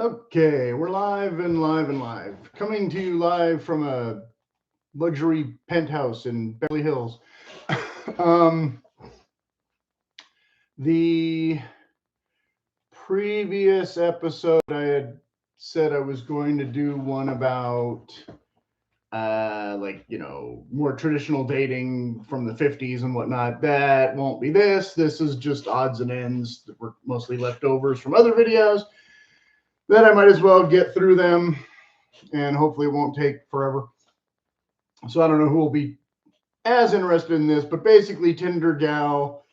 Okay, we're live and live and live. Coming to you live from a luxury penthouse in Beverly Hills. um, the previous episode, I had said I was going to do one about, more traditional dating from the 50s and whatnot. That won't be this. This is just odds and ends that were mostly leftovers from other videos that I might as well get through them and hopefully it won't take forever. So I don't know who will be as interested in this, but basically Tinder Gal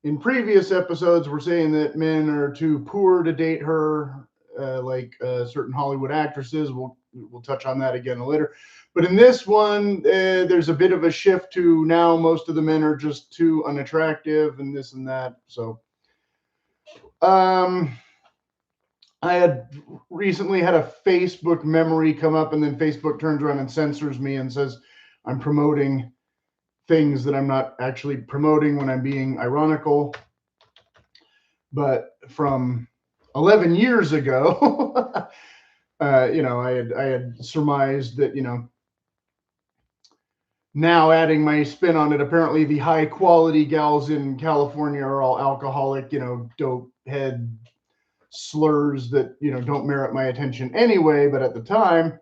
in previous episodes were saying that men are too poor to date her, like certain Hollywood actresses. We'll touch on that again later. But in this one, there's a bit of a shift to now most of the men are just too unattractive and this and that. So I had recently had a Facebook memory come up, and then Facebook turns around and censors me and says I'm promoting things that I'm not actually promoting when I'm being ironical. But from 11 years ago, I had surmised that, now adding my spin on it, apparently the high quality gals in California are all alcoholic, dope head slurs that don't merit my attention anyway. But at the time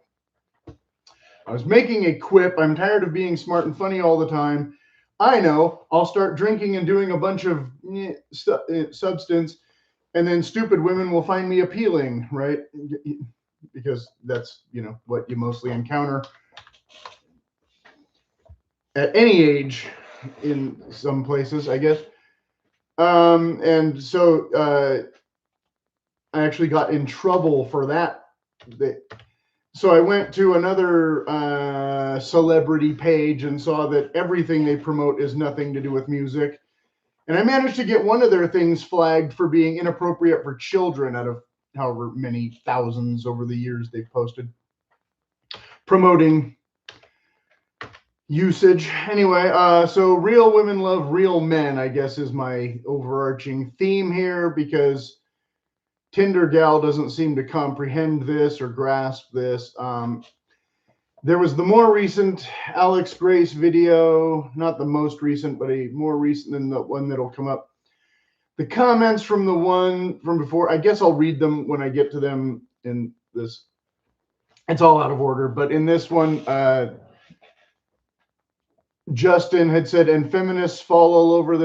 I was making a quip. I'm tired of being smart and funny all the time. I know I'll start drinking and doing a bunch of substance, and then stupid women will find me appealing, right? Because that's what you mostly encounter at any age in some places, I guess. And so I actually got in trouble for that. So I went to another celebrity page and saw that everything they promote is nothing to do with music. And I managed to get one of their things flagged for being inappropriate for children out of however many thousands over the years they've posted promoting usage. Anyway, so real women love real men, I guess, is my overarching theme here, because Tinder Gal doesn't seem to comprehend this or grasp this. There was the more recent Alex Grace video, not the most recent, but a more recent than the one that'll come up. The comments from the one from before, I guess I'll read them when I get to them in this. It's all out of order, but in this one, Justin had said, and feminists fall all over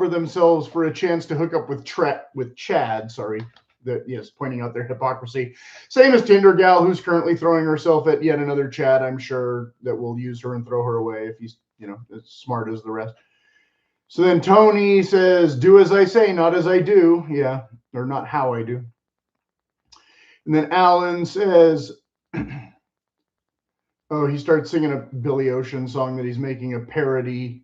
themselves for a chance to hook up with Chad. Sorry, yes, pointing out their hypocrisy. Same as Tinder Gal, who's currently throwing herself at yet another Chad, I'm sure, that will use her and throw her away if he's as smart as the rest. So then Tony says, do as I say, not as I do. Yeah, or not how I do. And then Alan says, oh, he starts singing a Billy Ocean song that he's making a parody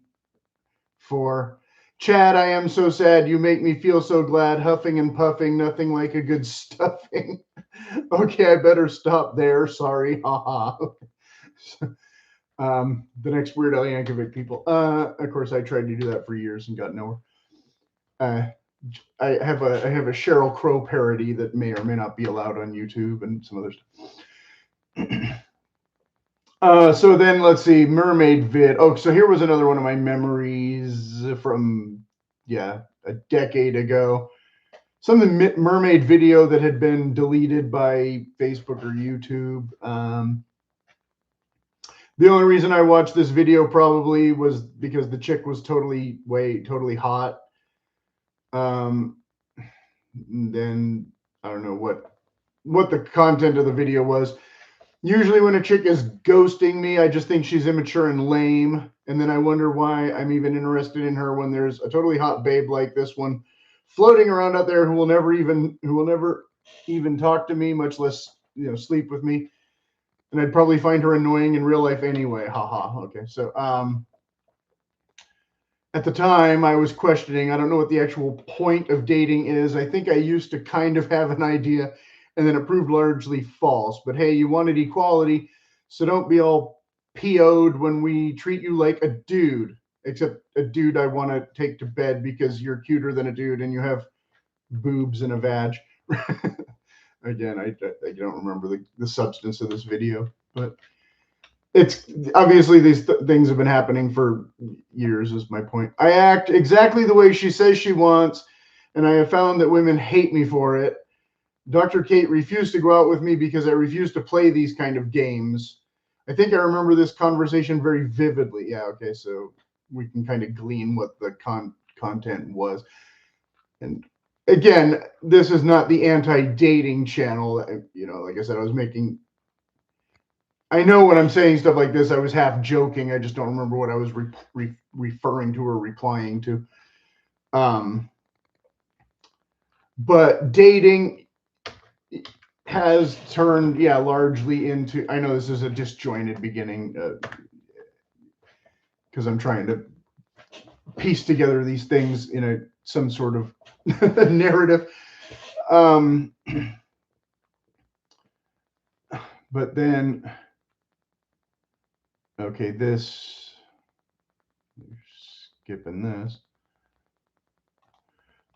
for. Chad, I am so sad. You make me feel so glad. Huffing and puffing, nothing like a good stuffing. Okay, I better stop there. Sorry. Haha. The next Weird Al Yankovic people. Of course, I tried to do that for years and got nowhere. I have a Sheryl Crow parody that may or may not be allowed on YouTube and some other stuff. So then let's see, mermaid vid. Oh, so here was another one of my memories from a decade ago. Some of the mermaid video that had been deleted by Facebook or YouTube. The only reason I watched this video probably was because the chick was totally hot. Then I don't know what the content of the video was. Usually when a chick is ghosting me, I just think she's immature and lame. And then I wonder why I'm even interested in her when there's a totally hot babe like this one floating around out there who will never even talk to me, much less, sleep with me. And I'd probably find her annoying in real life anyway. Haha. Okay. So, at the time I was questioning, I don't know what the actual point of dating is. I think I used to kind of have an idea, and then it proved largely false. But hey, you wanted equality, so don't be all PO'd when we treat you like a dude, except a dude I want to take to bed because you're cuter than a dude and you have boobs and a vag. again, I don't remember the substance of this video, but it's obviously these things have been happening for years, is my point. I act exactly the way she says she wants, and I have found that women hate me for it. Dr. Kate refused to go out with me because I refused to play these kind of games. I think I remember this conversation very vividly. Yeah, okay, so we can kind of glean what the content was. And again, this is not the anti-dating channel. You know, like I said, I know when I'm saying stuff like this, I was half joking. I just don't remember what I was referring to or replying to. But dating has turned, largely into, I know this is a disjointed beginning because I'm trying to piece together these things in some sort of narrative. But then, okay, skipping this.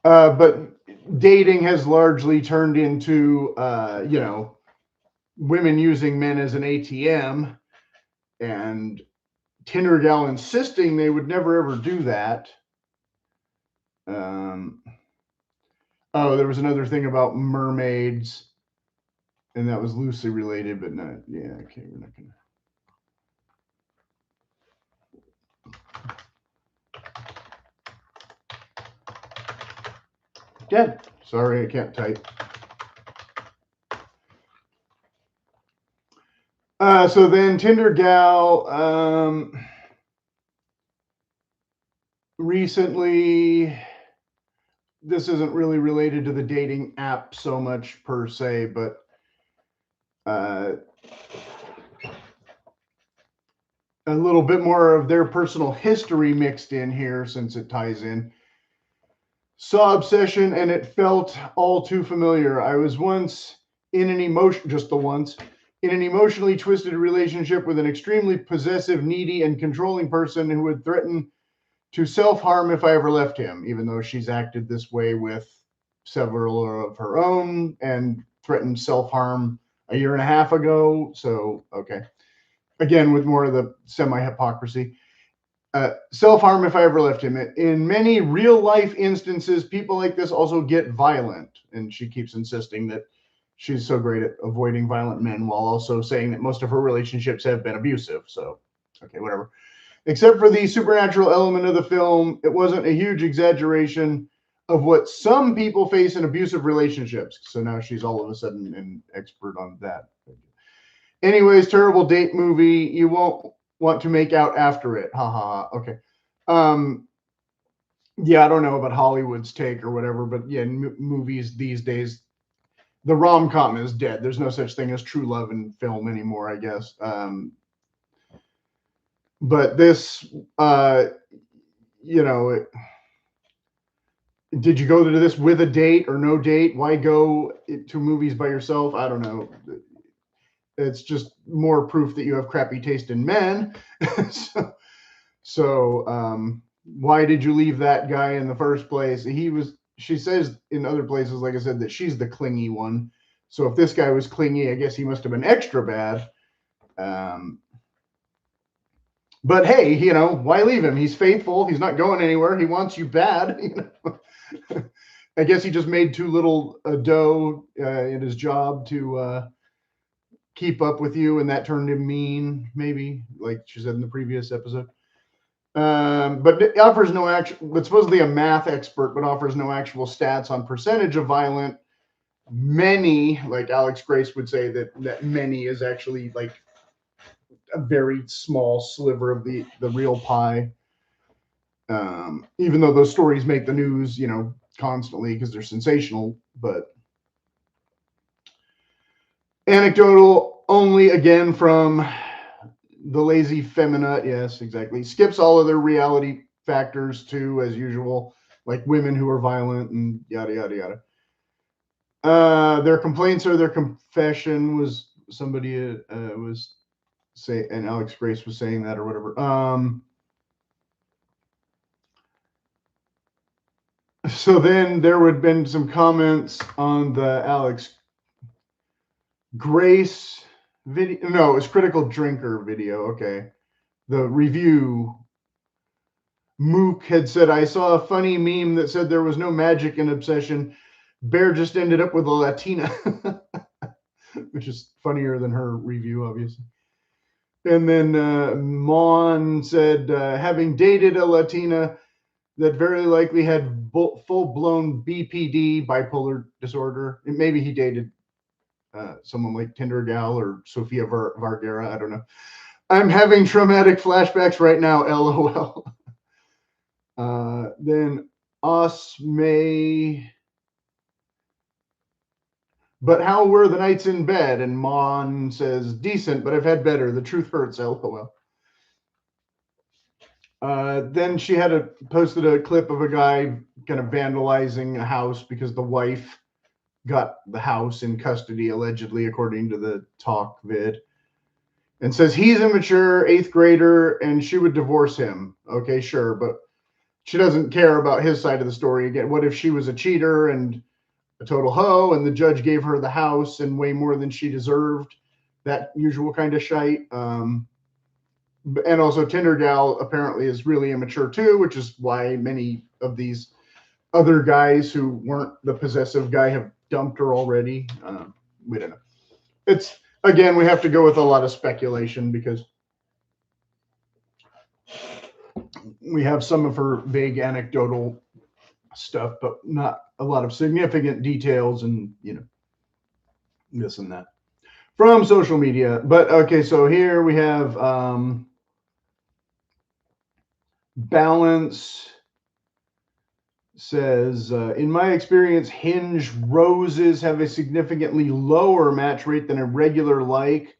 But dating has largely turned into, women using men as an ATM, and Tinder Gal insisting they would never ever do that. Oh, there was another thing about mermaids, and that was loosely related, but not. Yeah, okay, we're not gonna. Dead. Sorry, I can't type. So then Tinder Gal recently, this isn't really related to the dating app so much per se, but a little bit more of their personal history mixed in here since it ties in. Saw Obsession and it felt all too familiar. I was once in an emotionally twisted relationship with an extremely possessive, needy, and controlling person who would threaten to self-harm if I ever left him, even though she's acted this way with several of her own and threatened self-harm a year and a half ago. So, okay. Again, with more of the semi-hypocrisy. Self-harm if I ever left him. In many real-life instances, people like this also get violent. And she keeps insisting that she's so great at avoiding violent men while also saying that most of her relationships have been abusive. So, okay, whatever. Except for the supernatural element of the film, it wasn't a huge exaggeration of what some people face in abusive relationships. So now she's all of a sudden an expert on that. Anyways, terrible date movie. You won't want to make out after it. Haha. Okay. Yeah, I don't know about Hollywood's take or whatever, but yeah, movies these days, the rom-com is dead. There's no such thing as true love in film anymore, I guess. But this, did you go to this with a date or no date? Why go to movies by yourself? I don't know. It's just more proof that you have crappy taste in men. so why did you leave that guy in the first place? She says in other places, like I said, that she's the clingy one. So if this guy was clingy, I guess he must have been extra bad. But hey, why leave him? He's faithful. He's not going anywhere. He wants you bad. I guess he just made too little dough in his job to keep up with you, and that turned him mean, maybe, like she said in the previous episode. But it offers no actual, but supposedly a math expert, but offers no actual stats on percentage of violent. Many, like Alex Grace would say, that many is actually like a very small sliver of the real pie. Even though those stories make the news, constantly because they're sensational, but anecdotal only, again, from the lazy femina. Yes, exactly. Skips all other reality factors too, as usual, like women who are violent and yada, yada, yada. Their complaints are their confession, was somebody was say, and Alex Grace was saying that or whatever. So then there would have been some comments on the Alex Grace video. No, it was Critical Drinker video. Okay. The review. Mook had said, I saw a funny meme that said there was no magic in Obsession. Bear just ended up with a Latina, which is funnier than her review, obviously. And then Mon said, having dated a Latina that very likely had full-blown BPD, bipolar disorder. And maybe he dated someone like Tindy Gal or Sofia Vergara. I don't know. I'm having traumatic flashbacks right now, LOL. Then Osmay. But how were the nights in bed? And Mon says, decent, but I've had better. The truth hurts, LOL. Then she had posted a clip of a guy kind of vandalizing a house because the wife got the house in custody, allegedly, according to the talk vid. And says he's immature, 8th grader, and she would divorce him. Okay, sure, but she doesn't care about his side of the story. Again, what if she was a cheater and a total hoe, and the judge gave her the house and way more than she deserved? That usual kind of shite. And also Tindy Gal apparently is really immature too, which is why many of these other guys who weren't the possessive guy have dumped her already. We don't know. It's, again, we have to go with a lot of speculation because we have some of her vague anecdotal stuff, but not a lot of significant details and, you know, this and that from social media. But okay, so here we have Balance says, in my experience, Hinge roses have a significantly lower match rate than a regular like.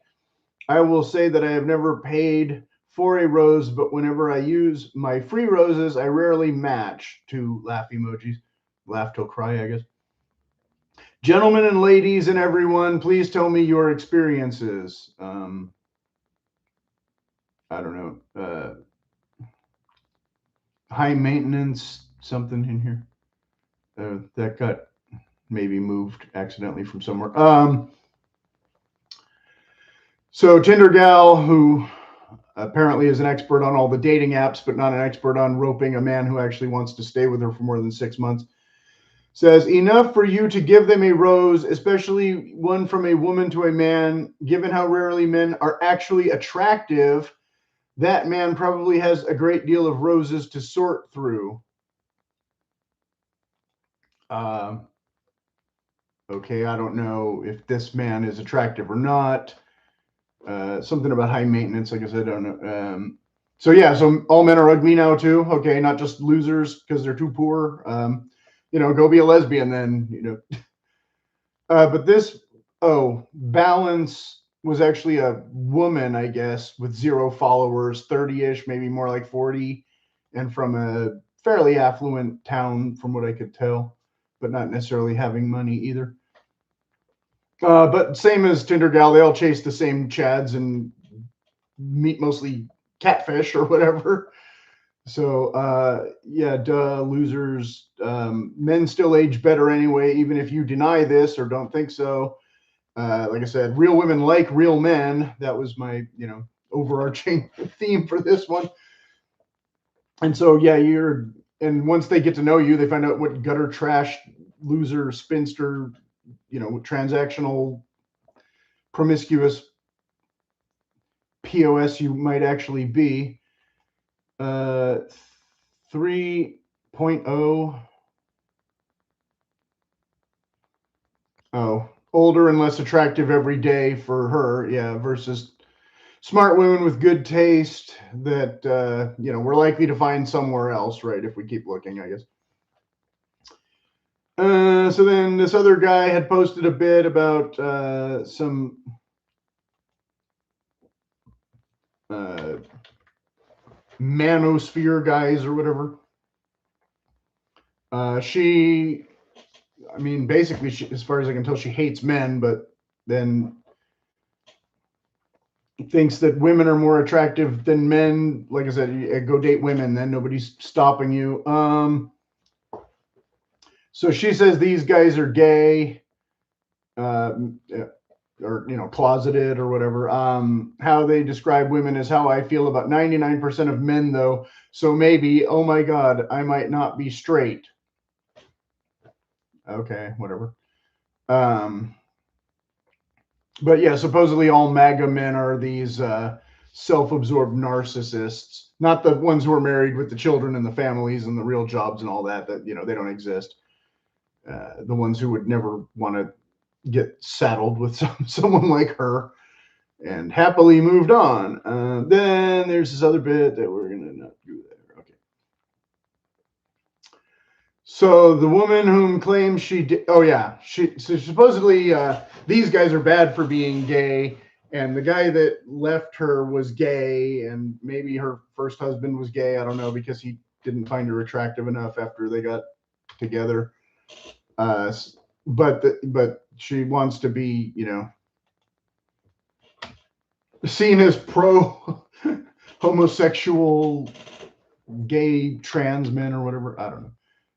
I will say that I have never paid for a rose, but whenever I use my free roses, I rarely match. 2 laugh emojis. Laugh till cry, I guess. Gentlemen and ladies and everyone, please tell me your experiences. I don't know. High maintenance, something in here. That got maybe moved accidentally from somewhere. So Tindy Gal, who apparently is an expert on all the dating apps, but not an expert on roping a man who actually wants to stay with her for more than 6 months, says, enough for you to give them a rose, especially one from a woman to a man, given how rarely men are actually attractive. That man probably has a great deal of roses to sort through. Okay, I don't know if this man is attractive or not. Something about high maintenance, I guess I don't know. So yeah, so all men are ugly now too. Okay, not just losers because they're too poor. You know, go be a lesbian then, you know. But this, Balance was actually a woman, I guess, with 0 followers, 30-ish, maybe more like 40, and from a fairly affluent town, from what I could tell, but not necessarily having money either. But same as Tindy Gal, they all chase the same chads and meet mostly catfish or whatever. So, yeah, duh, losers. Men still age better anyway, even if you deny this or don't think so. Like I said, real women like real men. That was my, you know, overarching theme for this one. And so, yeah, and once they get to know you, they find out what gutter trash, loser, spinster, you know, transactional, promiscuous POS you might actually be. 3.0. Oh, older and less attractive every day for her, yeah, versus smart women with good taste that, you know, we're likely to find somewhere else, right, if we keep looking, I guess. So then this other guy had posted a bit about some manosphere guys or whatever. She, I mean, basically, she, as far as I can tell, she hates men, but then thinks that women are more attractive than men. Like I said, go date women, then nobody's stopping you. So she says these guys are gay. or, you know, closeted or whatever. How they describe women is how I feel about 99% of men, though. So maybe, oh my God, I might not be straight. Okay, whatever. But yeah, supposedly all MAGA men are these self-absorbed narcissists, not the ones who are married with the children and the families and the real jobs and all that, you know, they don't exist. The ones who would never want to get saddled with someone like her and happily moved on. Then there's this other bit that we're going to not do there. Okay. So the woman whom claims she did, oh yeah, so supposedly these guys are bad for being gay, and the guy that left her was gay, and maybe her first husband was gay. I don't know, because he didn't find her attractive enough after they got together. But she wants to be, you know, seen as pro homosexual, gay, trans men or whatever. I don't know.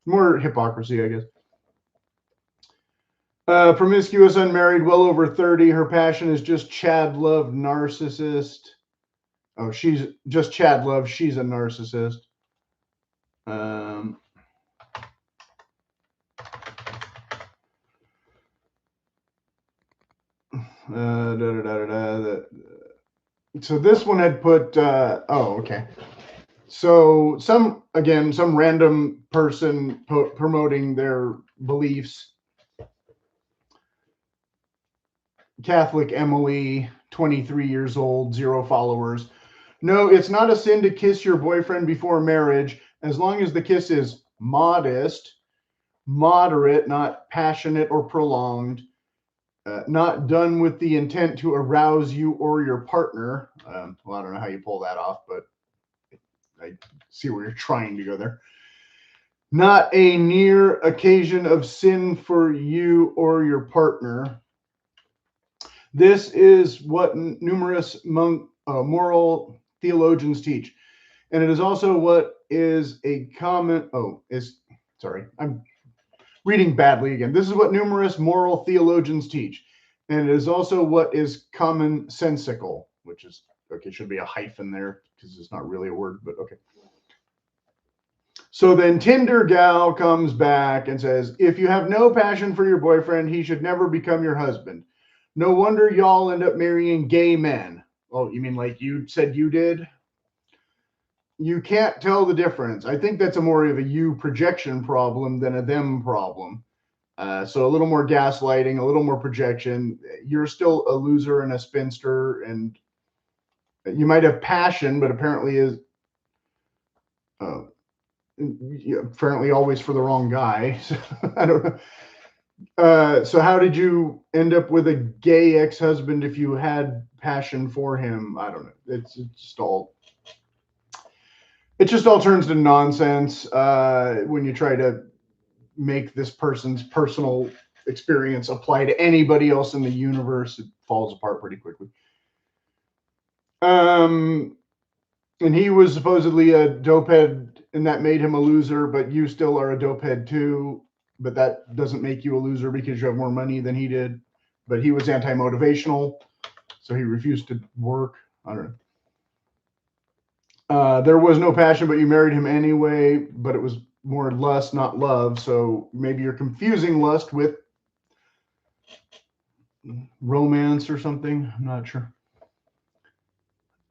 More hypocrisy, I guess. Promiscuous, unmarried, well over 30. Her passion is just Chad love, narcissist. Oh, she's just Chad love. She's a narcissist. So this one had put, oh, okay. So some random person promoting their beliefs. Catholic Emily, 23 years old, 0 followers. No, it's not a sin to kiss your boyfriend before marriage, as long as the kiss is modest, moderate, not passionate or prolonged, not done with the intent to arouse you or your partner. Well, I don't know how you pull that off, but I see where you're trying to go there. Not a near occasion of sin for you or your partner. This is what numerous moral theologians teach. And it is also what is a common, I'm reading badly again. This is what numerous moral theologians teach. And it is also what is commonsensical, which is, okay, should be a hyphen there because it's not really a word, but okay. So then Tindy Gal comes back and says, if you have no passion for your boyfriend, he should never become your husband. No wonder y'all end up marrying gay men. Oh, you mean like you said you did? You can't tell the difference. I think that's a more of a you projection problem than a them problem. So a little more gaslighting, a little more projection. You're still a loser and a spinster, and you might have passion, but apparently is apparently always for the wrong guy. So, I don't know. So how did you end up with a gay ex-husband if you had passion for him? I don't know. It just all turns to nonsense when you try to make this person's personal experience apply to anybody else in the universe. It falls apart pretty quickly. And he was supposedly a dopehead, and that made him a loser, but you still are a dopehead too. But that doesn't make you a loser because you have more money than he did. But he was anti-motivational, so he refused to work. I don't know. There was no passion, but you married him anyway, but it was more lust, not love. So maybe you're confusing lust with romance or something. I'm not sure.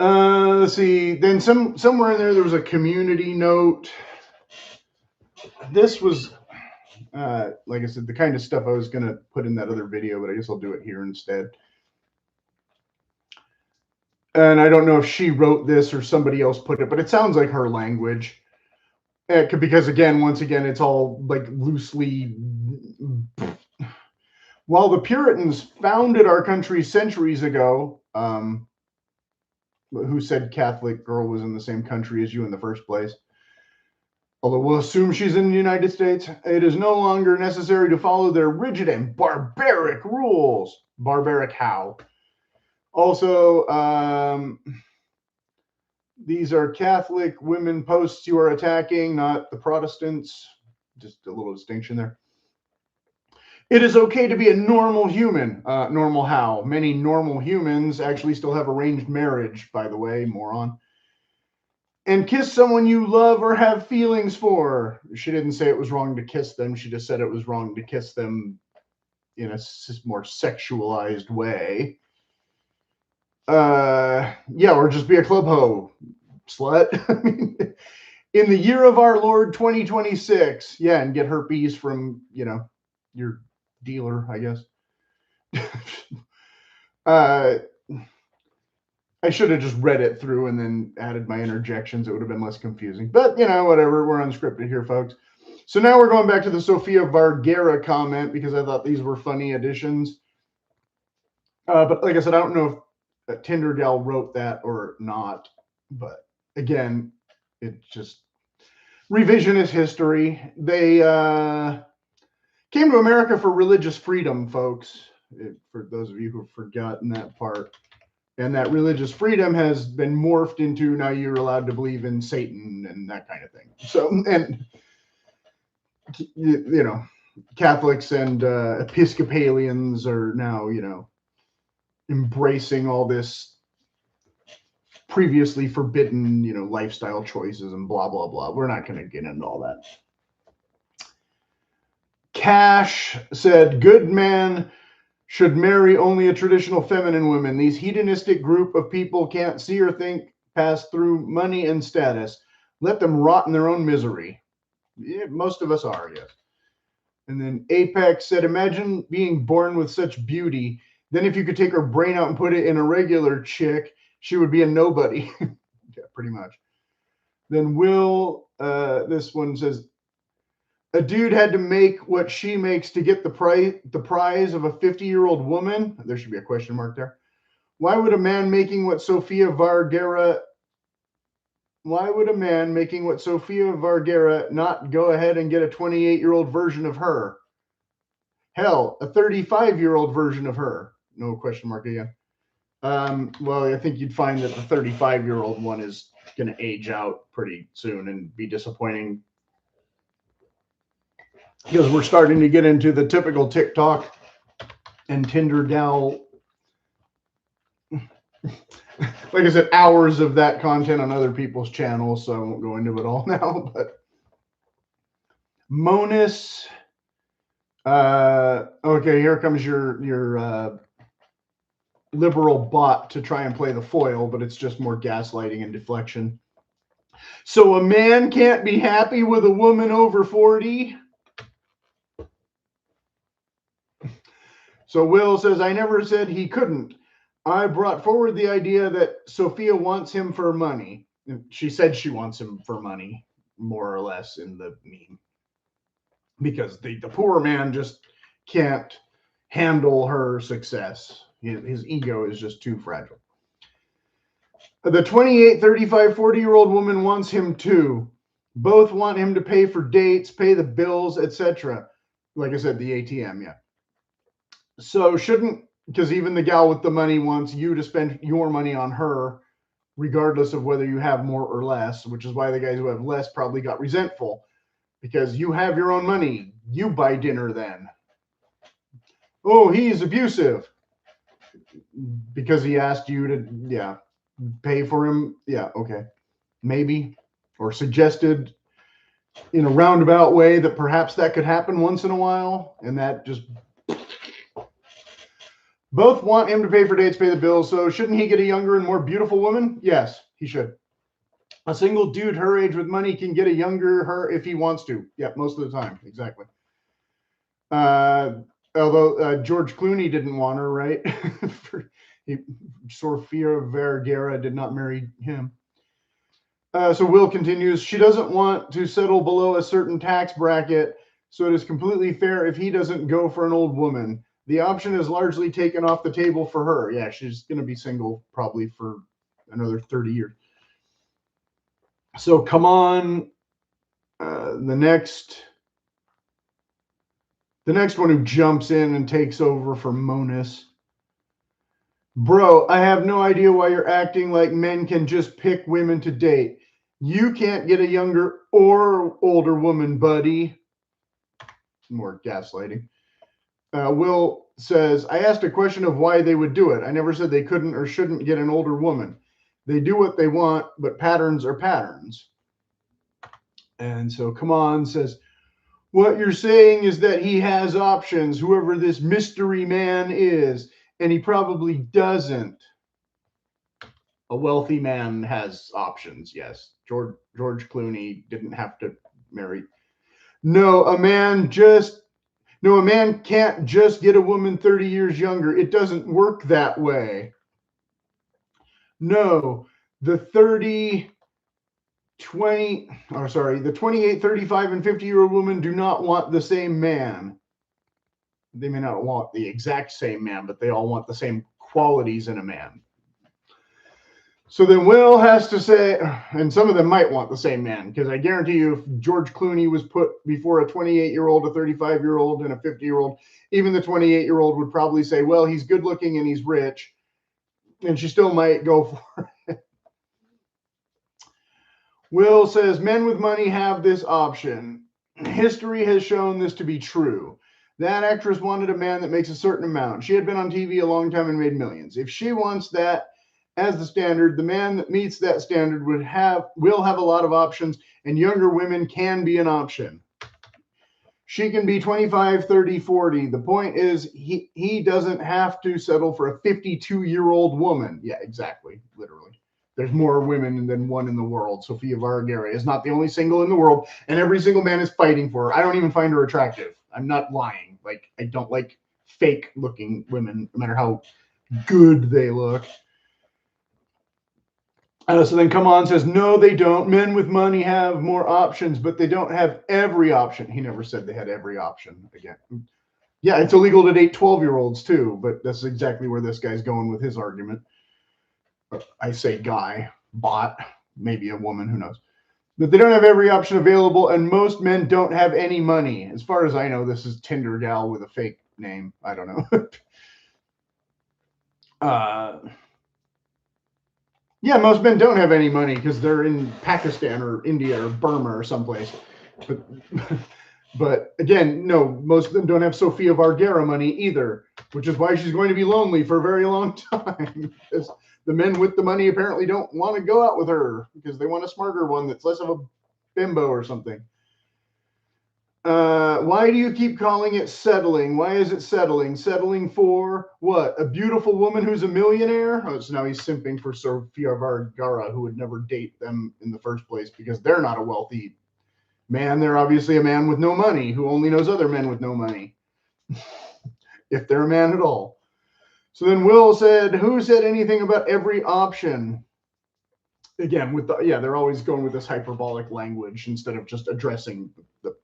Let's see. Then somewhere in there was a community note. This was, like I said, the kind of stuff I was going to put in that other video, but I guess I'll do it here instead. And I don't know if she wrote this or somebody else put it, but it sounds like her language. Because once again, it's all like loosely. While the Puritans founded our country centuries ago, who said Catholic girl was in the same country as you in the first place? Although we'll assume she's in the United States, it is no longer necessary to follow their rigid and barbaric rules. Barbaric how? Also, these are Catholic women posts you are attacking, not the Protestants. Just a little distinction there. It is okay to be a normal human. Normal how? Many normal humans actually still have arranged marriage, by the way, moron. And kiss someone you love or have feelings for. She didn't say it was wrong to kiss them. She just said it was wrong to kiss them in a more sexualized way. Yeah, or just be a club hoe, slut. I mean, in the year of our Lord 2026, yeah, and get herpes from, you know, your dealer, I guess. I should have just read it through and then added my interjections. It would have been less confusing. But, you know, whatever. We're unscripted here, folks. So now we're going back to the Sofia Vergara comment because I thought these were funny additions. But like I said, I don't know if Tindy Gal wrote that or not. But again, it's just revisionist history. They came to America for religious freedom, folks. For those of you who have forgotten that part. And that religious freedom has been morphed into now you're allowed to believe in Satan and that kind of thing. So, and, you know, Catholics and Episcopalians are now, you know, embracing all this previously forbidden, you know, lifestyle choices and blah, blah, blah. We're not going to get into all that. Cash said, good man should marry only a traditional feminine woman. These hedonistic group of people can't see or think past through money and status. Let them rot in their own misery. Yeah, most of us are, yes. And then Apex said, imagine being born with such beauty. Then if you could take her brain out and put it in a regular chick, she would be a nobody. Yeah, pretty much. Then Will, this one says, a dude had to make what she makes to get the prize of a 50-year-old woman. There should be a question mark there. Why would a man making what Sofia Vergara not go ahead and get a 28-year-old version of her? Hell, a 35-year-old version of her. No question mark again. Well, I think you'd find that the 35-year-old one is going to age out pretty soon and be disappointing. Because we're starting to get into the typical TikTok and Tindy Gal, like I said, hours of that content on other people's channels, so I won't go into it all now. But Monis, okay, here comes your liberal bot to try and play the foil, but it's just more gaslighting and deflection. So a man can't be happy with a woman over 40? So Will says, I never said he couldn't. I brought forward the idea that Sofia wants him for money. She said she wants him for money, more or less, in the meme. Because the poor man just can't handle her success. His ego is just too fragile. The 28, 35, 40-year-old woman wants him too. Both want him to pay for dates, pay the bills, etc. Like I said, the ATM, yeah. So shouldn't, because even the gal with the money wants you to spend your money on her, regardless of whether you have more or less, which is why the guys who have less probably got resentful, because you have your own money. You buy dinner then. Oh, he's abusive. Because he asked you to, yeah, pay for him. Yeah, okay. Maybe. Or suggested in a roundabout way that perhaps that could happen once in a while. And that just... Both want him to pay for dates, pay the bills, so shouldn't he get a younger and more beautiful woman? Yes, he should. A single dude her age with money can get a younger her if he wants to. Yeah, most of the time, exactly. Although George Clooney didn't want her, right? Sofia Vergara did not marry him. So Will continues, she doesn't want to settle below a certain tax bracket, so it is completely fair if he doesn't go for an old woman. The option is largely taken off the table for her. Yeah, she's going to be single probably for another 30 years. So come on. The next one who jumps in and takes over for Monis. Bro, I have no idea why you're acting like men can just pick women to date. You can't get a younger or older woman, buddy. More gaslighting. Will says, I asked a question of why they would do it. I never said they couldn't or shouldn't get an older woman. They do what they want, but patterns are patterns. And so Come On says, what you're saying is that he has options, whoever this mystery man is, and he probably doesn't. A wealthy man has options, yes. George Clooney didn't have to marry. No, a man can't just get a woman 30 years younger. It doesn't work that way. No, the 28, 35, and 50-year-old women do not want the same man. They may not want the exact same man, but they all want the same qualities in a man. So then Will has to say, and some of them might want the same man, because I guarantee you if George Clooney was put before a 28-year-old, a 35-year-old, and a 50-year-old, even the 28-year-old would probably say, well, he's good looking and he's rich, and she still might go for it. Will says, men with money have this option. History has shown this to be true. That actress wanted a man that makes a certain amount. She had been on TV a long time and made millions. If she wants that as the standard, the man that meets that standard will have a lot of options, and younger women can be an option. She can be 25, 30, 40. The point is he doesn't have to settle for a 52-year-old woman. Yeah, exactly, literally. There's more women than one in the world. Sofia Vergara is not the only single in the world, and every single man is fighting for her. I don't even find her attractive. I'm not lying. Like, I don't like fake-looking women, no matter how good they look. So then Come On says, no, they don't. Men with money have more options, but they don't have every option. He never said they had every option again. Yeah, it's illegal to date 12-year-olds too, but that's exactly where this guy's going with his argument. I say guy, bot, maybe a woman, who knows. But they don't have every option available, and most men don't have any money. As far as I know, this is Tindy Gal with a fake name. I don't know. Yeah, most men don't have any money because they're in Pakistan or India or Burma or someplace. But again, no, most of them don't have Sofia Vergara money either, which is why she's going to be lonely for a very long time. Because the men with the money apparently don't want to go out with her because they want a smarter one that's less of a bimbo or something. Why do you keep calling it settling? Why is it settling? Settling for what? A beautiful woman who's a millionaire? Oh, so now he's simping for Sofia Vergara, who would never date them in the first place because they're not a wealthy man. They're obviously a man with no money who only knows other men with no money. If they're a man at all. So then Will said, who said anything about every option? Again, with they're always going with this hyperbolic language instead of just addressing the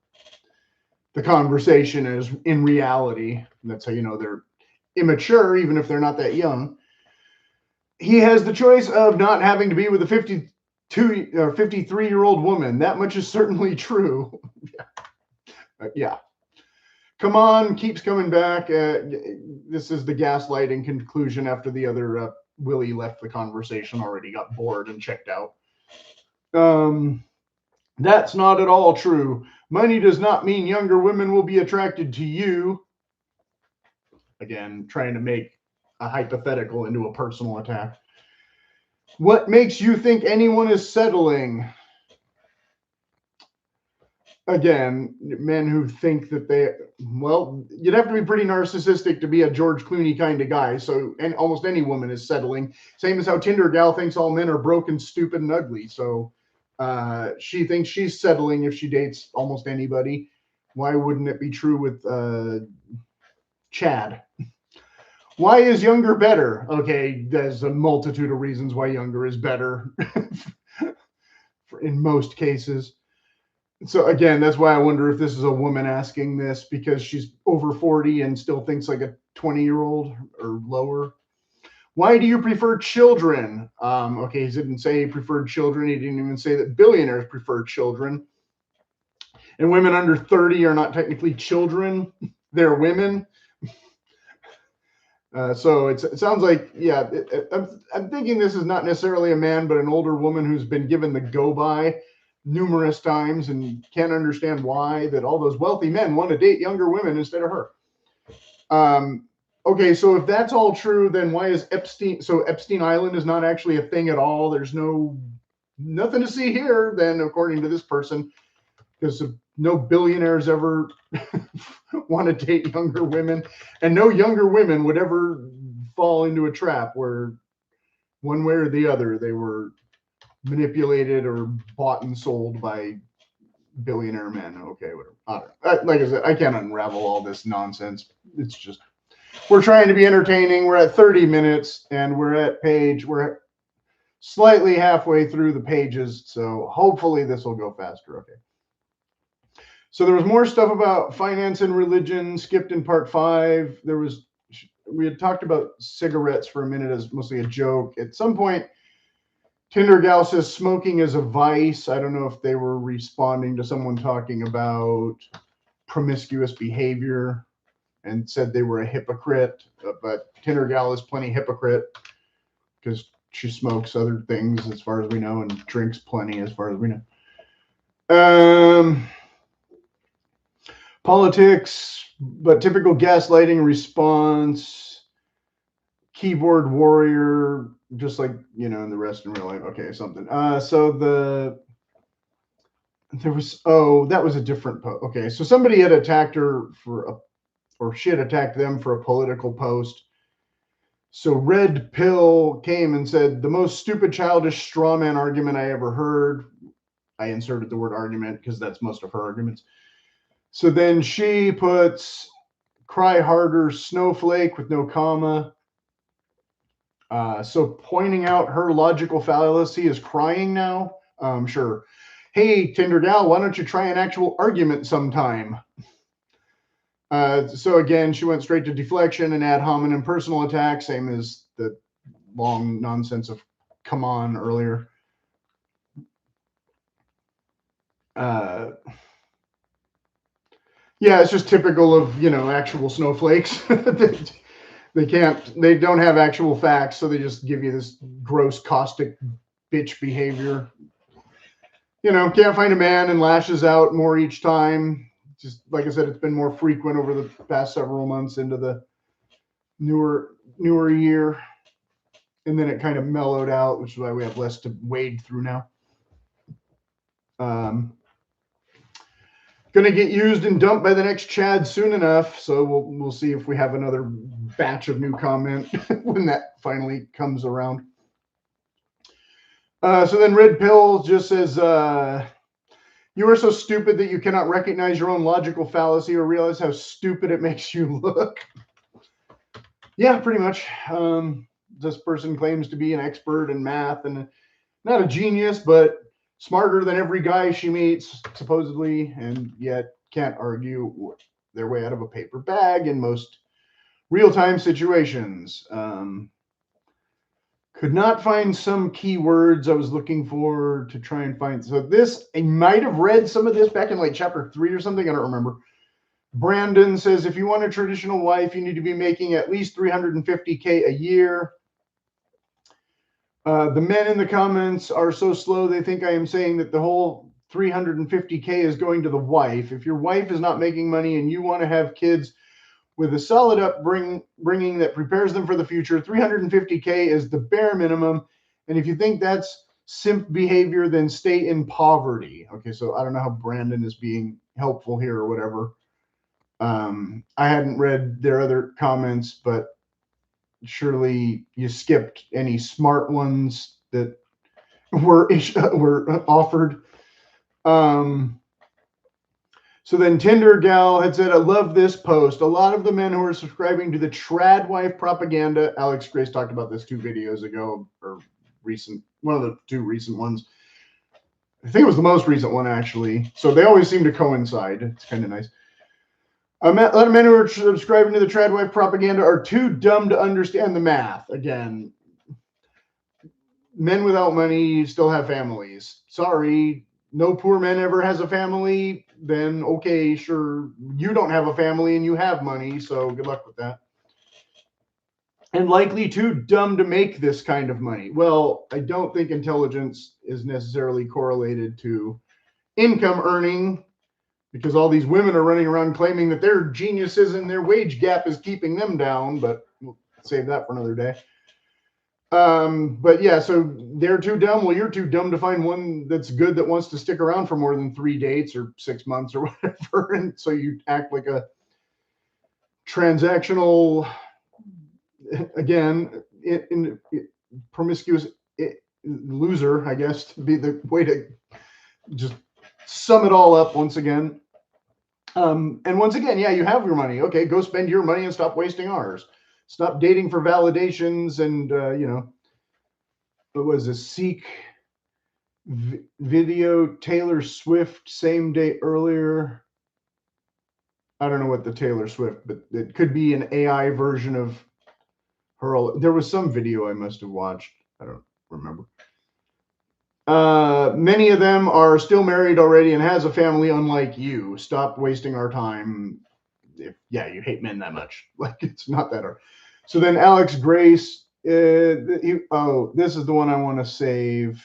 conversation as in reality. That's how you know they're immature, even if they're not that young. He has the choice of not having to be with a 52 or 53-year-old woman. That much is certainly true. Yeah. Come On keeps coming back. This is the gaslighting conclusion after the other Willie left the conversation, already got bored and checked out. That's not at all true. Money does not mean younger women will be attracted to you. Again, trying to make a hypothetical into a personal attack. What makes you think anyone is settling? Again, men who think that you'd have to be pretty narcissistic to be a George Clooney kind of guy. So, and almost any woman is settling. Same as how Tindy Gal thinks all men are broken, stupid, and ugly. So, she thinks she's settling if she dates almost anybody. Why wouldn't it be true with Chad? Why is younger better? Okay, there's a multitude of reasons why younger is better in most cases. So again, that's why I wonder if this is a woman asking this because she's over 40 and still thinks like a 20-year-old or lower. Why do you prefer children? Okay, he didn't say he preferred children. He didn't even say that billionaires prefer children. And women under 30 are not technically children. They're women. So it sounds like, yeah, I'm thinking this is not necessarily a man, but an older woman who's been given the go-by numerous times and can't understand why that all those wealthy men want to date younger women instead of her. Okay, so if that's all true, then why is Epstein? So Epstein Island is not actually a thing at all. There's nothing to see here. Then, according to this person, because no billionaires ever want to date younger women, and no younger women would ever fall into a trap where one way or the other they were manipulated or bought and sold by billionaire men. Okay, whatever. I don't know. Like I said, I can't unravel all this nonsense. It's just we're trying to be entertaining. We're at 30 minutes and we're slightly halfway through the pages, so hopefully this will go faster. Okay. So there was more stuff about finance and religion skipped in part 5. We had talked about cigarettes for a minute as mostly a joke. At some point, Tindy Gal says smoking is a vice. I don't know if they were responding to someone talking about promiscuous behavior and said they were a hypocrite, but Tindy Gal is plenty hypocrite because she smokes other things as far as we know and drinks plenty as far as we know. Politics, but typical gaslighting response, keyboard warrior, just like, in the rest in real life. Okay, something. That was a different post. Okay, so somebody had attacked her or she had attacked them for a political post. So Red Pill came and said, the most stupid, childish straw man argument I ever heard. I inserted the word argument because that's most of her arguments. So then she puts cry harder snowflake with no comma. So pointing out her logical fallacy is crying now. Sure. Hey, Tindy Gal, why don't you try an actual argument sometime? So again, she went straight to deflection and ad hominem personal attack, same as the long nonsense of come on earlier. Yeah, it's just typical of, actual snowflakes. They don't have actual facts, so they just give you this gross, caustic bitch behavior. Can't find a man and lashes out more each time. Just like I said, it's been more frequent over the past several months into the newer year. And then it kind of mellowed out, which is why we have less to wade through now. Going to get used and dumped by the next Chad soon enough. So we'll see if we have another batch of new comment when that finally comes around. So then Red Pill just says, you are so stupid that you cannot recognize your own logical fallacy or realize how stupid it makes you look. Yeah, pretty much. This person claims to be an expert in math and not a genius, but smarter than every guy she meets, supposedly, and yet can't argue their way out of a paper bag in most real-time situations. Could not find some keywords I was looking for to try and find. So I might have read some of this back in like chapter 3 or something. I don't remember. Brandon says, if you want a traditional wife, you need to be making at least $350K a year. The men in the comments are so slow, they think I am saying that the whole $350K is going to the wife. If your wife is not making money and you want to have kids with a solid upbringing that prepares them for the future, $350K is the bare minimum. And if you think that's simp behavior, then stay in poverty. Okay, so I don't know how Brandon is being helpful here or whatever. I hadn't read their other comments, but surely you skipped any smart ones that were offered. So then Tindy Gal had said, I love this post. A lot of the men who are subscribing to the trad wife propaganda, Alex Grace talked about this 2 videos ago, or one of the 2 recent ones. I think it was the most recent one, actually. So they always seem to coincide. It's kind of nice. A lot of men who are subscribing to the trad wife propaganda are too dumb to understand the math. Again, men without money still have families. Sorry, no poor man ever has a family. Then, okay, sure, you don't have a family and you have money, so good luck with that. And likely too dumb to make this kind of money. Well, I don't think intelligence is necessarily correlated to income earning. because all these women are running around claiming that they're geniuses and their wage gap is keeping them down, but we'll save that for another day. But yeah, so they're too dumb. Well, you're too dumb to find one that's good that wants to stick around for more than 3 dates or 6 months or whatever. And so you act like a transactional, again, promiscuous loser, I guess, to be the way to just sum it all up once again. And once again, yeah, you have your money. Okay, go spend your money and stop wasting ours. Stop dating for validations and, what was a Seek video Taylor Swift same day earlier. I don't know what the Taylor Swift, but it could be an AI version of her. There was some video I must have watched. I don't remember. Many of them are still married already and has a family, unlike you. Stop wasting our time. If, yeah, you hate men that much. Like, it's not that hard. So then Alex Grace, this is the one I want to save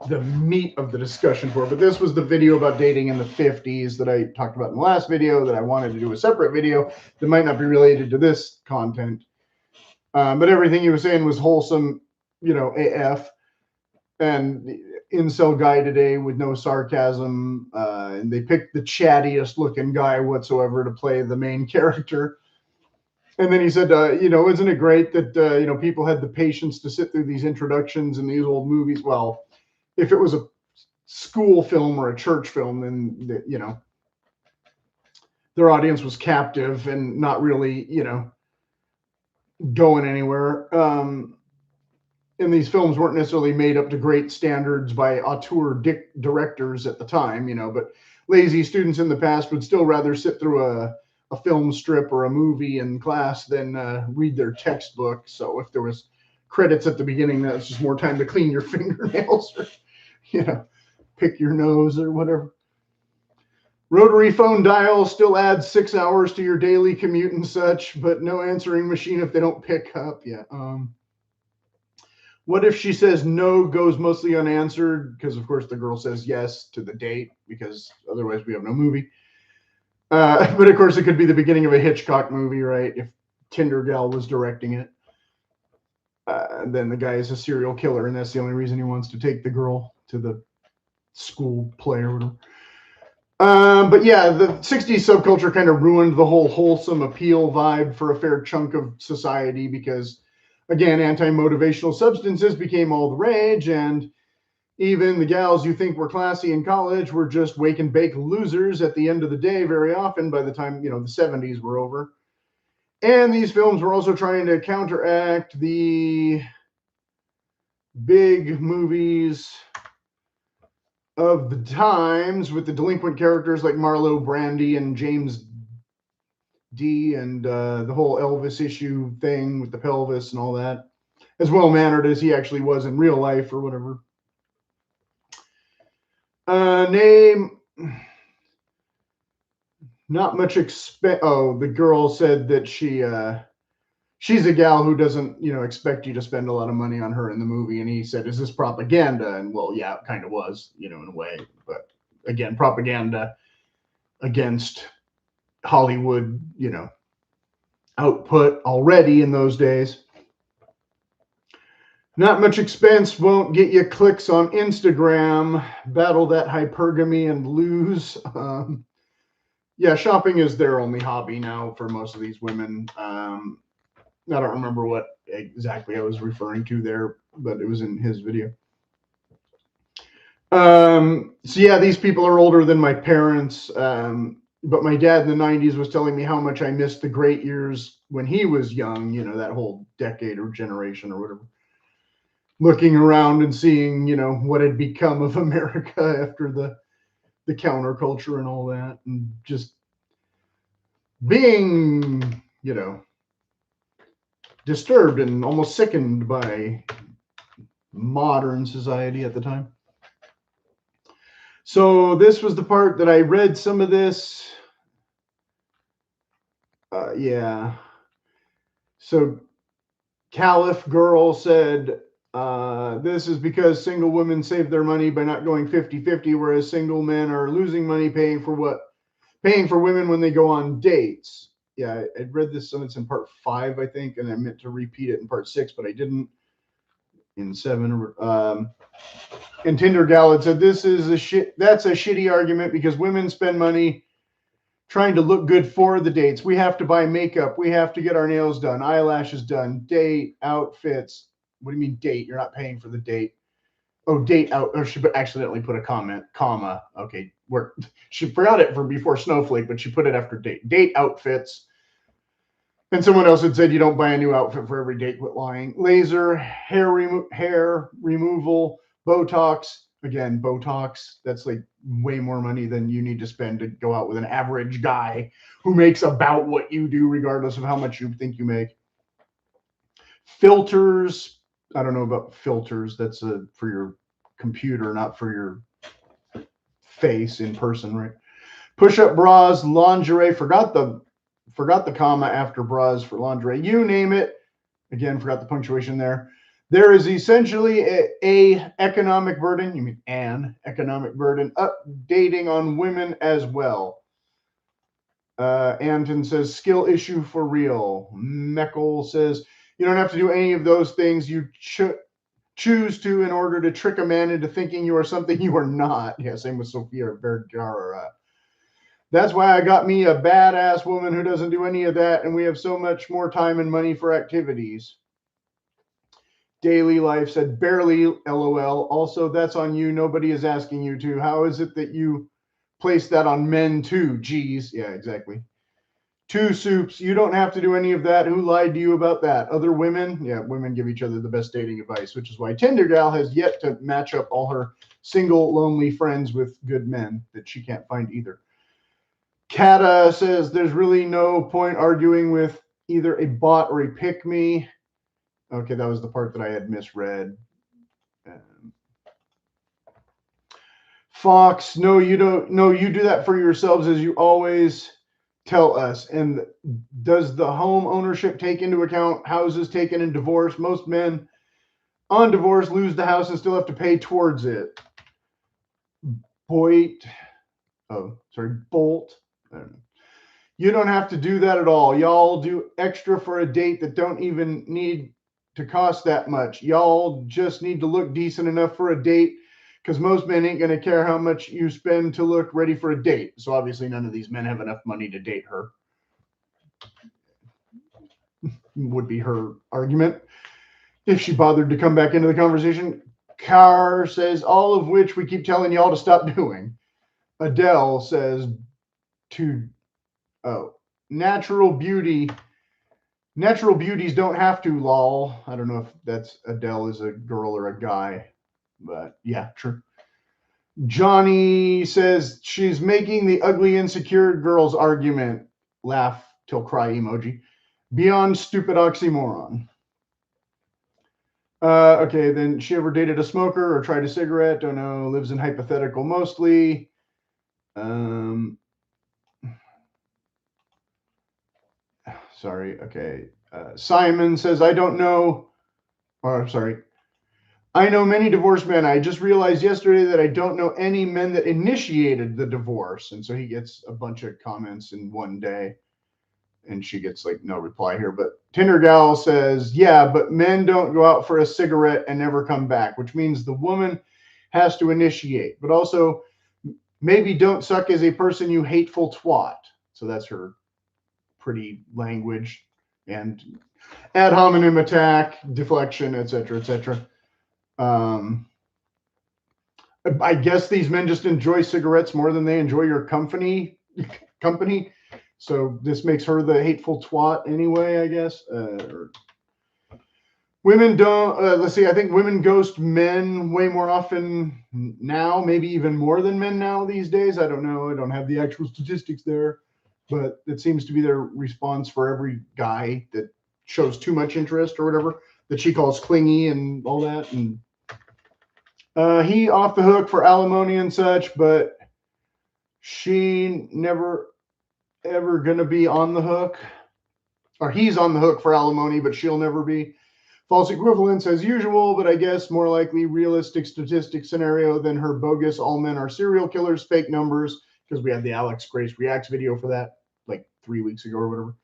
the meat of the discussion for, but this was the video about dating in the 50s that I talked about in the last video that I wanted to do a separate video that might not be related to this content. But everything he was saying was wholesome, AF. And incel guy today with no sarcasm. And they picked the chattiest looking guy whatsoever to play the main character. And then he said, isn't it great that, people had the patience to sit through these introductions in these old movies? Well, if it was a school film or a church film, then, their audience was captive and not really, going anywhere. And these films weren't necessarily made up to great standards by auteur directors at the time, but lazy students in the past would still rather sit through a film strip or a movie in class than read their textbook. So if there was credits at the beginning, that's just more time to clean your fingernails or, pick your nose or whatever. Rotary phone dial still adds 6 hours to your daily commute and such, but no answering machine if they don't pick up. Yeah. What if she says no, goes mostly unanswered? Because, of course, the girl says yes to the date, because otherwise we have no movie. But, of course, it could be the beginning of a Hitchcock movie, right? If Tindy Gal was directing it. Then the guy is a serial killer, and that's the only reason he wants to take the girl to the school play or whatever. But, yeah, the 60s subculture kind of ruined the whole wholesome appeal vibe for a fair chunk of society because, again, anti-motivational substances became all the rage, and even the gals you think were classy in college were just wake and bake losers at the end of the day very often by the time, the 70s were over. And these films were also trying to counteract the big movies of the times with the delinquent characters like Marlo Brando and James D and the whole Elvis issue thing with the pelvis and all that, as well-mannered as he actually was in real life or whatever. Name, not much the girl said that she's a gal who doesn't, expect you to spend a lot of money on her in the movie. And he said, is this propaganda? And well, yeah, it kind of was, in a way. But again, propaganda against Hollywood, output already in those days. Not much expense won't get you clicks on Instagram. Battle that hypergamy and lose. Yeah, shopping is their only hobby now for most of these women. I don't remember what exactly I was referring to there, but it was in his video. So yeah, these people are older than my parents. But my dad in the 90s was telling me how much I missed the great years when he was young, that whole decade or generation or whatever. Looking around and seeing, what had become of America after the counterculture and all that, and just being, disturbed and almost sickened by modern society at the time. So this was the part that I read some of this. Yeah. So Caliph girl said, This is because single women save their money by not going 50-50, whereas single men are losing money paying for women when they go on dates. Yeah, I read this sentence in part 5, I think, and I meant to repeat it in part 6, but I didn't. In 7, and Tindy Gal had said that's a shitty argument because women spend money trying to look good for the dates. We have to buy makeup. We have to get our nails done, eyelashes done, date, outfits. What do you mean date? You're not paying for the date. Oh, date out. Or she accidentally put a comma. Okay, she forgot it from before snowflake, but she put it after date. Date outfits. And someone else had said you don't buy a new outfit for every date. Quit lying. Laser, hair removal, Botox. Again, Botox. That's like way more money than you need to spend to go out with an average guy who makes about what you do, regardless of how much you think you make. Filters. I don't know about filters. That's for your computer, not for your face in person, right? Push-up bras, lingerie. Forgot the comma after bras for lingerie. You name it. Again, forgot the punctuation there. There is essentially a economic burden. You mean an economic burden updating on women as well. Anton says skill issue for real. Meckel says you don't have to do any of those things. You choose to in order to trick a man into thinking you are something you are not. Yeah, same with Sofia Vergara. That's why I got me a badass woman who doesn't do any of that, and we have so much more time and money for activities. Daily Life said, barely, LOL. Also, that's on you. Nobody is asking you to. How is it that you place that on men too? Geez. Yeah, exactly. Two Soups, you don't have to do any of that. Who lied to you about that? Other women? Yeah, women give each other the best dating advice, which is why Tindy Gal has yet to match up all her single, lonely friends with good men that she can't find either. Kata says there's really no point arguing with either a bot or a pick-me. Okay, that was the part that I had misread. Fox, no, you don't. No, you do that for yourselves as you always tell us. And does the home ownership take into account houses taken in divorce? Most men on divorce lose the house and still have to pay towards it. Bolt. I don't know. You don't have to do that at all. Y'all do extra for a date that don't even need to cost that much. Y'all just need to look decent enough for a date because most men ain't going to care how much you spend to look ready for a date. So obviously none of these men have enough money to date her. Would be her argument if she bothered to come back into the conversation. Carr says, all of which we keep telling y'all to stop doing. Adele says, natural beauties don't have to, lol. I don't know if that's Adele is a girl or a guy, but yeah, true. Johnny says she's making the ugly insecure girls argument. Laugh till cry emoji. Beyond stupid oxymoron. Okay, then she ever dated a smoker or tried a cigarette? Don't know. Lives in hypothetical mostly. Sorry. Okay. Simon says, I don't know. Or sorry. I know many divorced men. I just realized yesterday that I don't know any men that initiated the divorce. And so he gets a bunch of comments in one day. And she gets like no reply here. But Tindy Gal says, yeah, but men don't go out for a cigarette and never come back, which means the woman has to initiate. But also, maybe don't suck as a person, you hateful twat. So that's her pretty language and ad hominem attack, deflection, etc., etc. I guess these men just enjoy cigarettes more than they enjoy your company. So this makes her the hateful twat anyway, I guess. Women don't, let's see, I think women ghost men way more often now, maybe even more than men now these days. I don't know. I don't have the actual statistics there, but it seems to be their response for every guy that shows too much interest or whatever, that she calls clingy and all that. And he off the hook for alimony and such, but she never ever gonna be on the hook, or he's on the hook for alimony, but she'll never be. False equivalence as usual, but I guess more likely realistic statistic scenario than her bogus all men are serial killers, fake numbers, because we had the Alex Grace Reacts video for that like 3 weeks ago or whatever.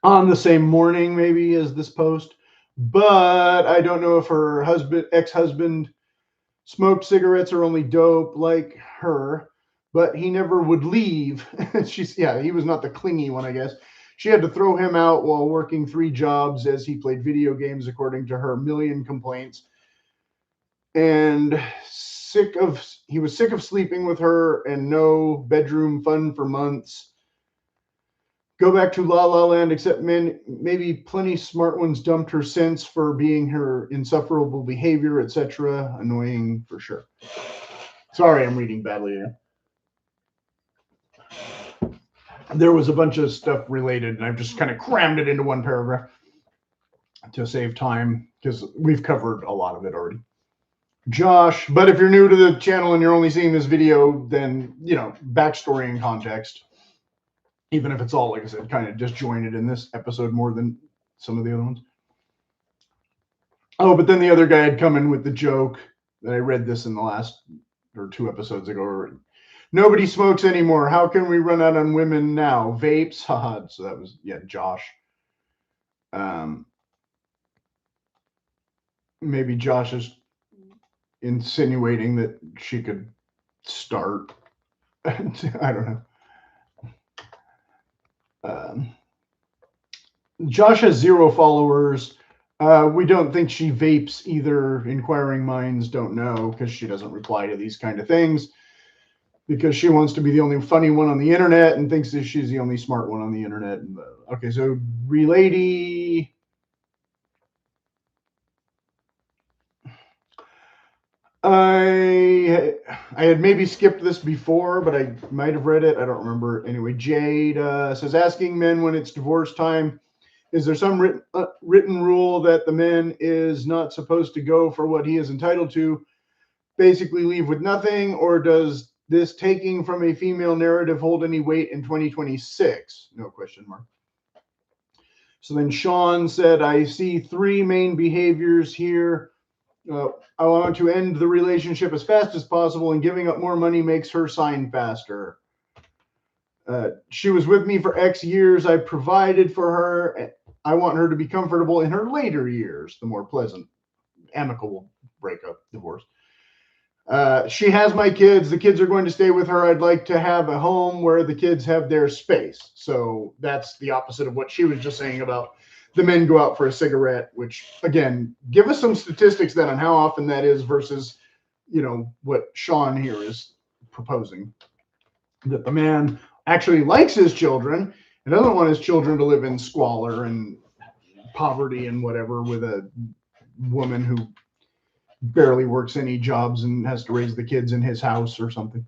On the same morning, maybe, as this post. But I don't know if her ex-husband smoked cigarettes or only dope like her, but he never would leave. He was not the clingy one, I guess. She had to throw him out while working 3 jobs as he played video games, according to her million complaints. And he was sick of sleeping with her and no bedroom fun for months. Go back to La La Land, except maybe plenty smart ones dumped her since for being her insufferable behavior, etc. Annoying for sure. Sorry, I'm reading badly here. There was a bunch of stuff related, and I've just kind of crammed it into one paragraph to save time, because we've covered a lot of it already. Josh, but if you're new to the channel and you're only seeing this video, then, backstory and context, even if it's all, like I said, kind of disjointed in this episode more than some of the other ones. Oh, but then the other guy had come in with the joke that I read this in the last, or 2 episodes ago. Nobody smokes anymore. How can we run out on women now? Vapes? Haha. So that was, Josh. Maybe Josh is insinuating that she could start. I don't know. Josh has 0 followers. We don't think she vapes either. Inquiring minds don't know, because she doesn't reply to these kind of things, because she wants to be the only funny one on the internet and thinks that she's the only smart one on the internet. Okay, so Relady. I had maybe skipped this before, but I might have read it. I don't remember. Anyway, Jade says, asking men when it's divorce time, is there some written rule that the man is not supposed to go for what he is entitled to, basically leave with nothing, or does this taking from a female narrative hold any weight in 2026? No question mark. So then Sean said, I see 3 main behaviors here. I want to end the relationship as fast as possible, and giving up more money makes her sign faster. She was with me for X years. I provided for her. I want her to be comfortable in her later years, the more pleasant, amicable breakup, divorce. She has my kids. The kids are going to stay with her. I'd like to have a home where the kids have their space. So that's the opposite of what she was just saying about the men go out for a cigarette, which, again, give us some statistics then on how often that is versus, what Sean here is proposing. That the man actually likes his children and doesn't want his children to live in squalor and poverty and whatever with a woman who barely works any jobs and has to raise the kids in his house or something.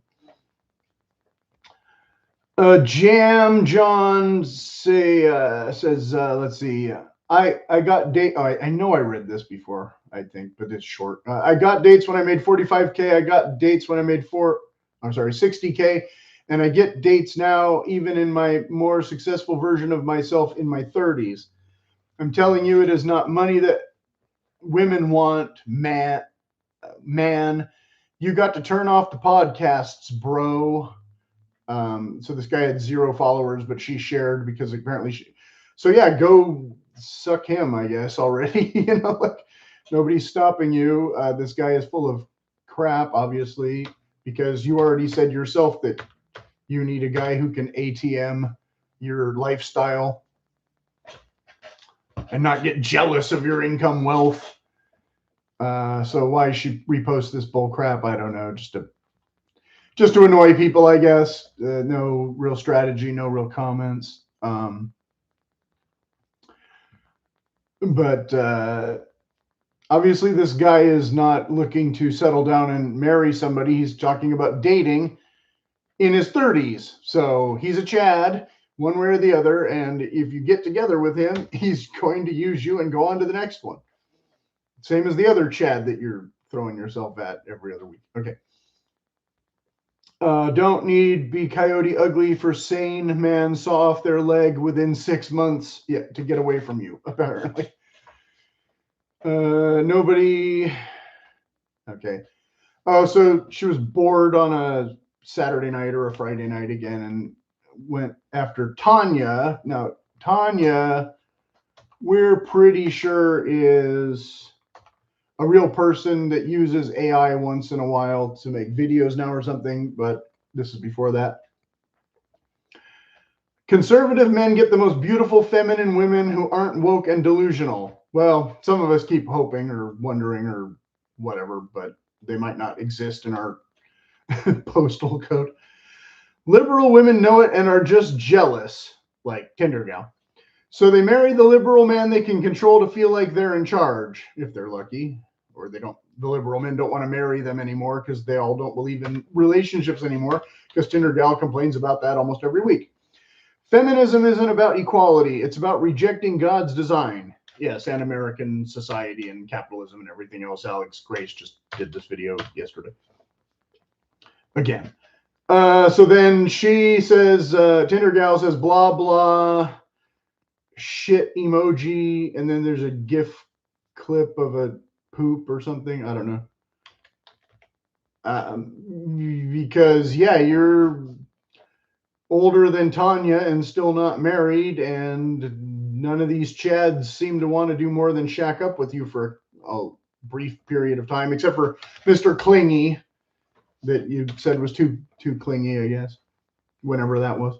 Jam John says, let's see. I got date. Oh, I know I read this before, I think, but it's short. I got dates when I made 45K. I got dates when I made 60K. And I get dates now, even in my more successful version of myself in my 30s. I'm telling you, it is not money that women want, man. You got to turn off the podcasts, bro. So this guy had 0 followers, but she shared because apparently so yeah, go suck him, I guess, already. Nobody's stopping you. This guy is full of crap, obviously, because you already said yourself that you need a guy who can ATM your lifestyle and not get jealous of your income wealth. So why she repost this bull crap, I don't know. Just to annoy people, I guess. No real strategy, no real comments. But obviously this guy is not looking to settle down and marry somebody. He's talking about dating in his 30s. So he's a Chad, one way or the other. And if you get together with him, he's going to use you and go on to the next one. Same as the other Chad that you're throwing yourself at every other week. Okay. Don't need be coyote ugly for sane man saw off their leg within 6 months to get away from you, apparently. Nobody. Okay. Oh, so she was bored on a Saturday night or a Friday night again and went after Tanya. Now, Tanya, we're pretty sure is a real person that uses AI once in a while to make videos now or something, but this is before that. Conservative men get the most beautiful feminine women who aren't woke and delusional. Well, some of us keep hoping or wondering or whatever, but they might not exist in our postal code. Liberal women know it and are just jealous, like Tindy Gal. So they marry the liberal man they can control to feel like they're in charge, if they're lucky. Or they don't, the liberal men don't want to marry them anymore because they all don't believe in relationships anymore, because Tindy Gal complains about that almost every week. Feminism isn't about equality. It's about rejecting God's design. Yes, and American society and capitalism and everything else. Alex Grace just did this video yesterday. Again. So then she says, Tindy Gal says, blah, blah, shit emoji. And then there's a GIF clip of a poop or something. I don't know. Because, yeah, you're older than Tanya and still not married, and none of these chads seem to want to do more than shack up with you for a brief period of time, except for Mr. Clingy that you said was too clingy, I guess, whenever that was.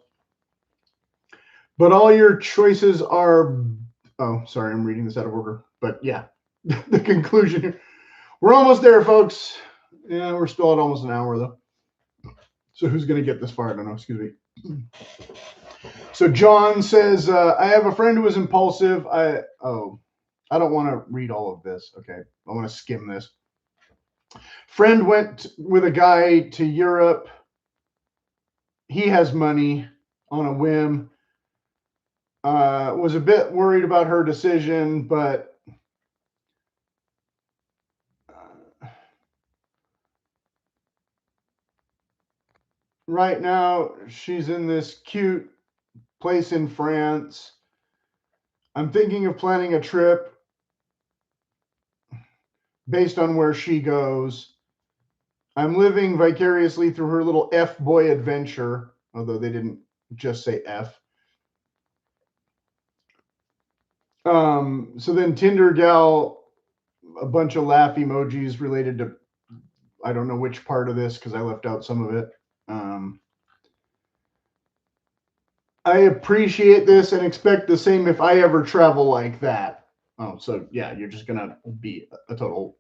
But all your choices are, oh, sorry, I'm reading this out of order, but yeah, the conclusion here. We're almost there, folks. Yeah, we're still at almost an hour, though. So who's going to get this far? I don't know. Excuse me. So John says, I have a friend who is impulsive. I don't want to read all of this. Okay. I want to skim this. Friend went with a guy to Europe. He has money on a whim. Was a bit worried about her decision, but right now she's in this cute place in France. I'm thinking of planning a trip based on where she goes. I'm living vicariously through her little F-boy adventure, although they didn't just say F. So then Tindy Gal, a bunch of laugh emojis related to, I don't know which part of this because I left out some of it. I appreciate this and expect the same if I ever travel like that. Oh, so yeah, you're just going to be a total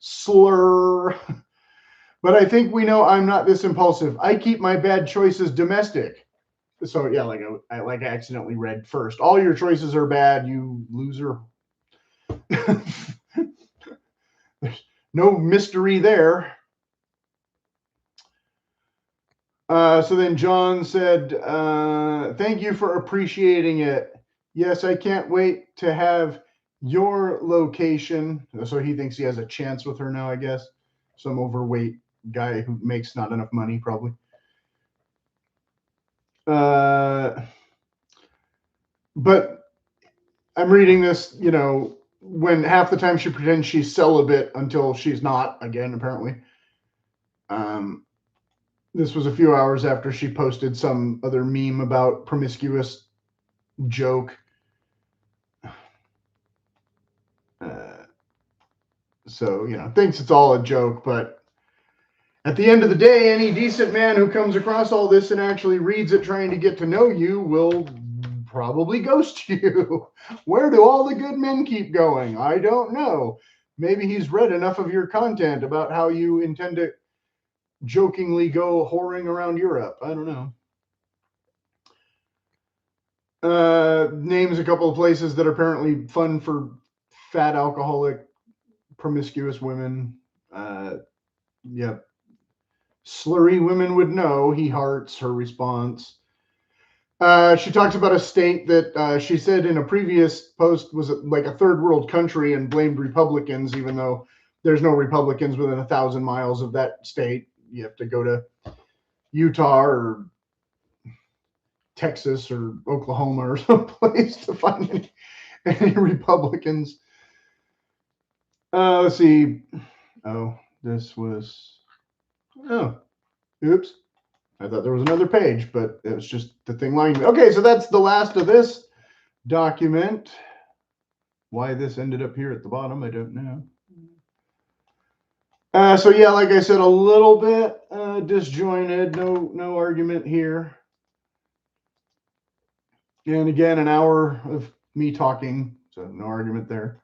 slur. But I think we know I'm not this impulsive. I keep my bad choices domestic. So yeah, like I accidentally read first. All your choices are bad, you loser. There's no mystery there. So then John said, thank you for appreciating it. Yes, I can't wait to have your location. So he thinks he has a chance with her now, I guess. Some overweight guy who makes not enough money, probably. But I'm reading this, you know, when half the time she pretends she's celibate until she's not, again, apparently. This was a few hours after she posted some other meme about promiscuous joke. So, you know, thinks it's all a joke, but at the end of the day, any decent man who comes across all this and actually reads it trying to get to know you will probably ghost you. Where do all the good men keep going? I don't know. Maybe he's read enough of your content about how you intend to jokingly go whoring around Europe. I don't know. Names a couple of places that are apparently fun for fat, alcoholic, promiscuous women. Yep. Slurry women would know. He hearts her response. She talks about a state that she said in a previous post was like a third world country and blamed Republicans, even though there's no Republicans within 1,000 miles of that state. You have to go to Utah or Texas or Oklahoma or someplace to find any Republicans. Let's see. Oh, this was. Oh, oops. I thought there was another page, but it was just the thing lying. Okay, so that's the last of this document. Why this ended up here at the bottom, I don't know. So yeah, like I said, a little bit disjointed. No argument here. And again, an hour of me talking, so no argument there.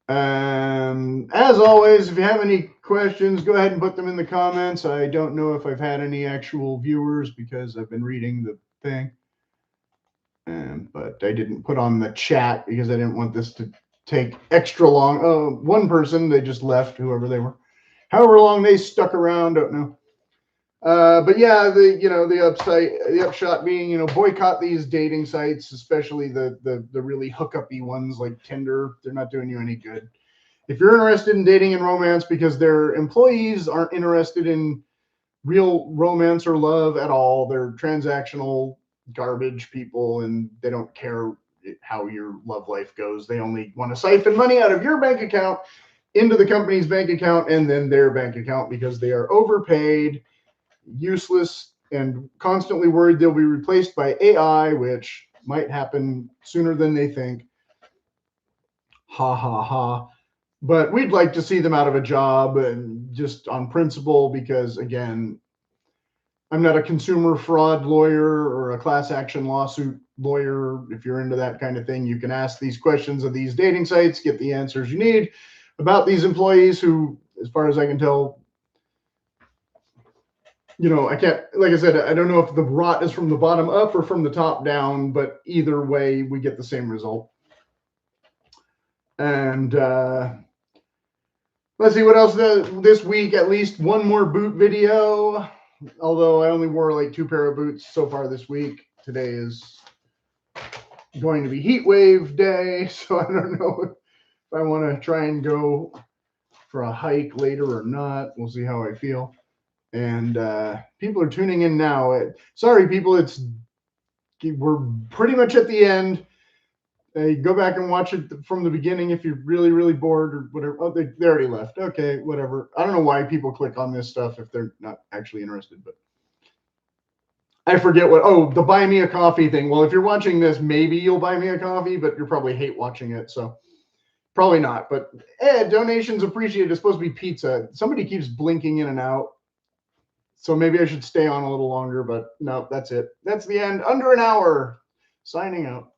As always, if you have any questions, go ahead and put them in the comments. I don't know if I've had any actual viewers because I've been reading the thing. But I didn't put on the chat because I didn't want this to take extra long. One person, they just left, whoever they were. However long they stuck around, don't know. But yeah, the upshot being, boycott these dating sites, especially the really hookup-y ones like Tinder. They're not doing you any good. If you're interested in dating and romance because their employees aren't interested in real romance or love at all, they're transactional garbage people, and they don't care how your love life goes. They only want to siphon money out of your bank account into the company's bank account and then their bank account because they are overpaid, useless, and constantly worried they'll be replaced by AI, which might happen sooner than they think. Ha ha ha. But we'd like to see them out of a job, and just on principle, because again, I'm not a consumer fraud lawyer or a class action lawsuit lawyer. If you're into that kind of thing, you can ask these questions of these dating sites, get the answers you need about these employees who, as far as I can tell, I can't, like I said, I don't know if the rot is from the bottom up or from the top down, but either way, we get the same result. And let's see what else this week. At least one more boot video, although I only wore like 2 pair of boots so far this week. Today is going to be heat wave day, so I don't know if I want to try and go for a hike later or not. We'll see how I feel. And people are tuning in now. Sorry, people, we're pretty much at the end. Go back and watch it from the beginning if you're really, really bored or whatever. Oh, they already left. Okay, whatever. I don't know why people click on this stuff if they're not actually interested, but I forget what. Oh, the buy me a coffee thing. Well, if you're watching this, maybe you'll buy me a coffee, but you'll probably hate watching it, so probably not. But donations appreciated. It's supposed to be pizza. Somebody keeps blinking in and out, so maybe I should stay on a little longer, but no, that's it. That's the end. Under an hour. Signing out.